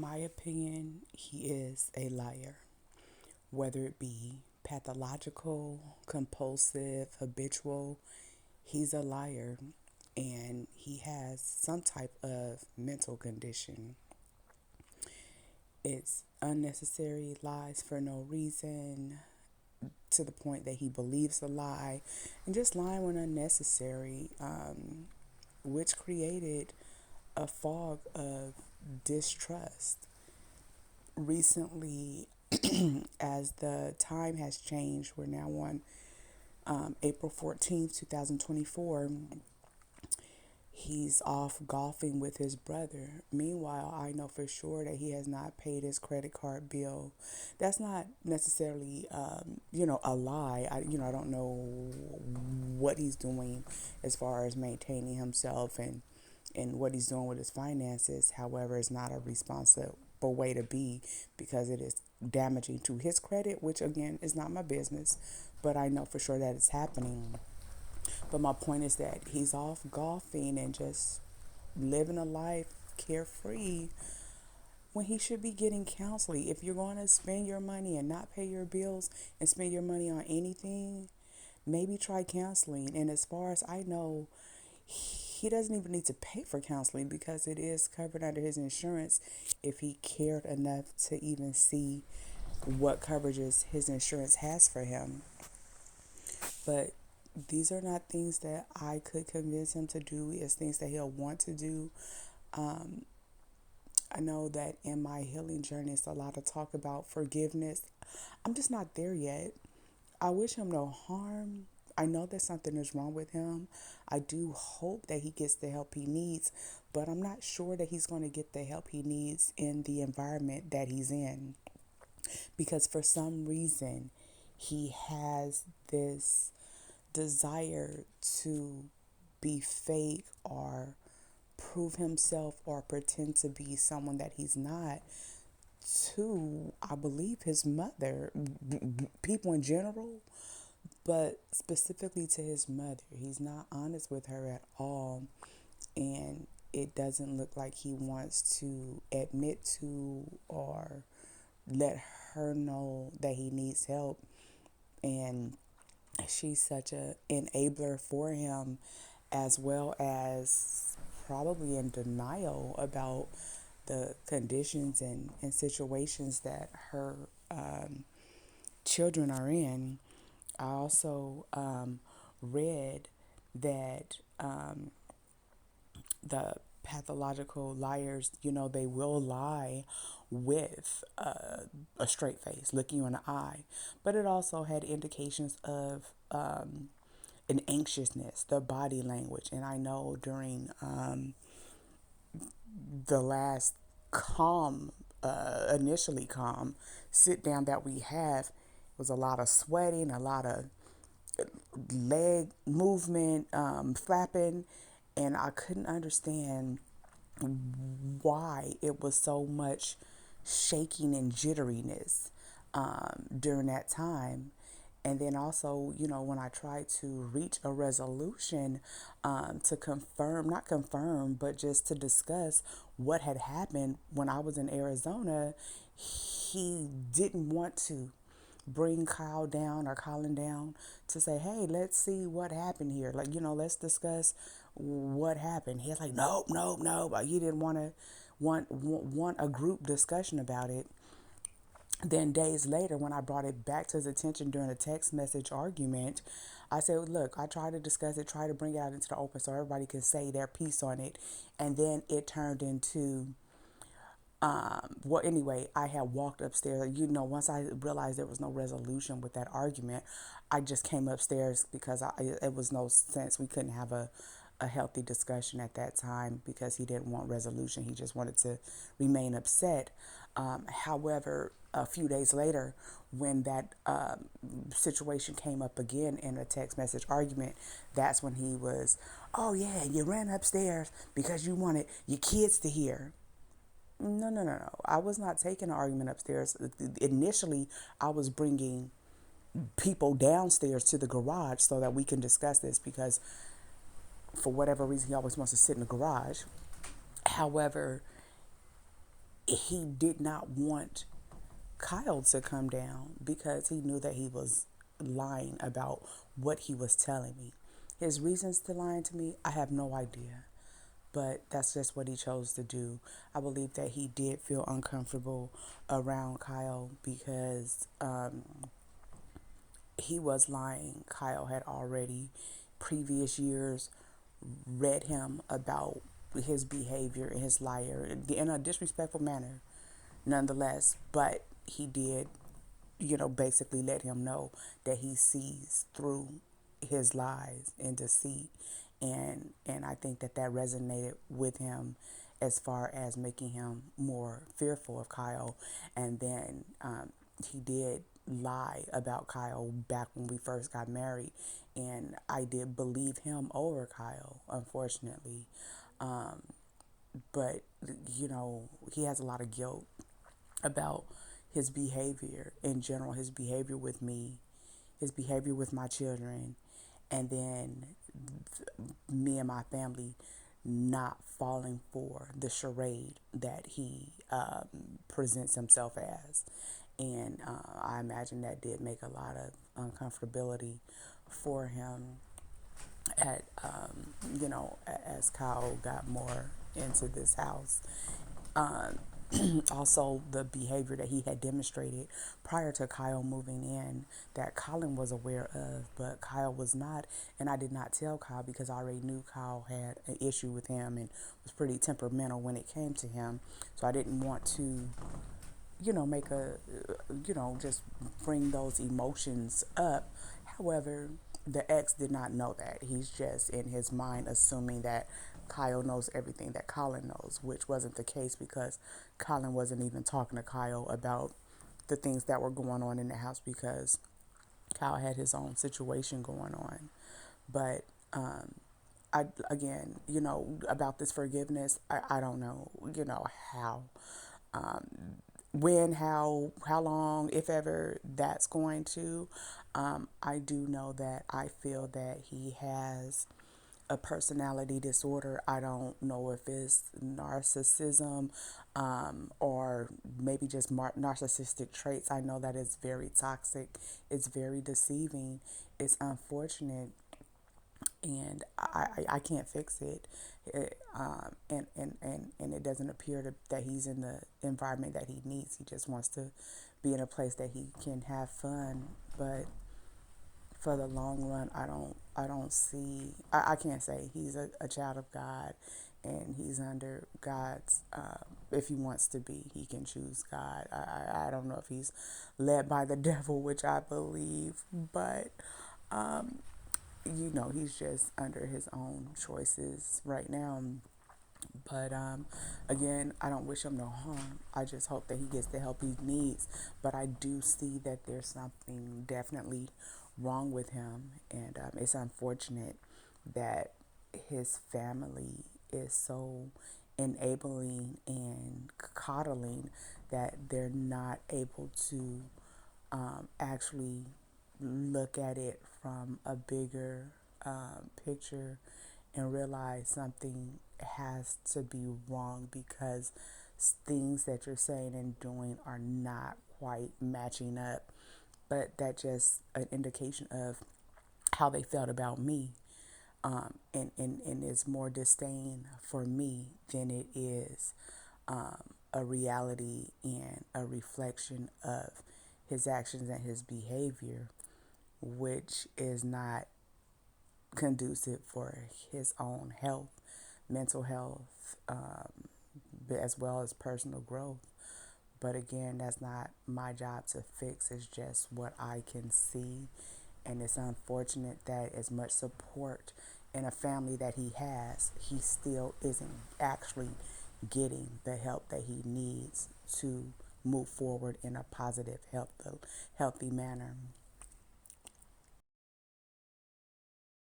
my opinion, he is a liar. Whether it be pathological, compulsive, habitual, he's a liar and he has some type of mental condition. It's unnecessary lies for no reason to the point that he believes a lie and just lying when unnecessary, which created a fog of distrust. Recently, as the time has changed, we're now on April 14th, 2024. He's off golfing with his brother. Meanwhile, I know for sure that he has not paid his credit card bill. That's not necessarily, a lie. I don't know what he's doing as far as maintaining himself and what he's doing with his finances. However, it's not a responsible way to be because it is damaging to his credit, which again is not my business, but I know for sure that it's happening. But my point is that he's off golfing and just living a life carefree when he should be getting counseling. If you're going to spend your money and not pay your bills and spend your money on anything, maybe try counseling. And as far as I know, he doesn't even need to pay for counseling because it is covered under his insurance if he cared enough to even see what coverages his insurance has for him. But these are not things that I could convince him to do. It's things that he'll want to do. Um, I know that in my healing journey, it's a lot of talk about forgiveness. I'm just not there yet. I wish him no harm. I know that something is wrong with him. I do hope that he gets the help he needs, but I'm not sure that he's going to get the help he needs in the environment that he's in. Because for some reason, he has this desire to be fake or prove himself or pretend to be someone that he's not to, I believe, his mother, people in general, but specifically to his mother. He's not honest with her at all, and it doesn't look like he wants to admit to or let her know that he needs help. And she's such a enabler for him, as well as probably in denial about the conditions and situations that her children are in. I also read that the pathological liars, they will lie with a straight face, looking you in the eye. But it also had indications of an anxiousness, the body language. And I know during the last initially calm sit down that we have, was a lot of sweating, a lot of leg movement, flapping, and I couldn't understand why it was so much shaking and jitteriness during that time. And then also, when I tried to reach a resolution to confirm, not confirm, but just to discuss what had happened when I was in Arizona, he didn't want to bring Colin down to say, hey, let's see what happened here. Like, let's discuss what happened. He's like, nope, nope, nope. He didn't want a group discussion about it. Then days later, when I brought it back to his attention during a text message argument, I said, look, I tried to discuss it, try to bring it out into the open so everybody could say their piece on it. And then it turned into, well, anyway, I had walked upstairs. Once I realized there was no resolution with that argument, I just came upstairs because it was no sense. We couldn't have a healthy discussion at that time because he didn't want resolution. He just wanted to remain upset. However, a few days later, when that situation came up again in a text message argument, that's when he was, oh yeah, you ran upstairs because you wanted your kids to hear. No, no, no, no. I was not taking an argument upstairs. Initially, I was bringing people downstairs to the garage so that we can discuss this because for whatever reason, he always wants to sit in the garage. However, he did not want Kyle to come down because he knew that he was lying about what he was telling me. His reasons to lying to me, I have no idea. But that's just what he chose to do. I believe that he did feel uncomfortable around Kyle because he was lying. Kyle had already, previous years, read him about his behavior and his liar in a disrespectful manner, nonetheless. But he did, basically let him know that he sees through his lies and deceit, and I think that that resonated with him as far as making him more fearful of Kyle. And then he did lie about Kyle back when we first got married, and I did believe him over Kyle, unfortunately. But he has a lot of guilt about his behavior in general, his behavior with me, his behavior with my children, and then me and my family not falling for the charade that he presents himself as. And I imagine that did make a lot of uncomfortability for him at, as Kyle got more into this house. Also, the behavior that he had demonstrated prior to Kyle moving in that Colin was aware of, but Kyle was not. And I did not tell Kyle because I already knew Kyle had an issue with him and was pretty temperamental when it came to him. So I didn't want to, make just bring those emotions up. However, the ex did not know that. He's just in his mind assuming that Kyle knows everything that Colin knows, which wasn't the case because Colin wasn't even talking to Kyle about the things that were going on in the house because Kyle had his own situation going on. But I again, about this forgiveness, I don't know, how, um, when, how long, if ever that's going to. I do know that I feel that he has a personality disorder. I don't know if it's narcissism, or maybe just narcissistic traits. I know that it's very toxic, it's very deceiving, it's unfortunate, and I can't fix it. And it doesn't appear that he's in the environment that he needs. He just wants to be in a place that he can have fun. But for the long run, I don't see, I can't say he's a child of God and he's under God's, if he wants to be, he can choose God. I don't know if he's led by the devil, which I believe, but, he's just under his own choices right now. But again, I don't wish him no harm. I just hope that he gets the help he needs. But I do see that there's something definitely wrong with him. And it's unfortunate that his family is so enabling and coddling that they're not able to actually look at it from a bigger picture and realize something has to be wrong because things that you're saying and doing are not quite matching up. But that's just an indication of how they felt about me. And it's more disdain for me than it is a reality and a reflection of his actions and his behavior, which is not conducive for his own health, mental health, as well as personal growth. But again, that's not my job to fix. It's just what I can see. And it's unfortunate that as much support in a family that he has, he still isn't actually getting the help that he needs to move forward in a positive, healthy manner.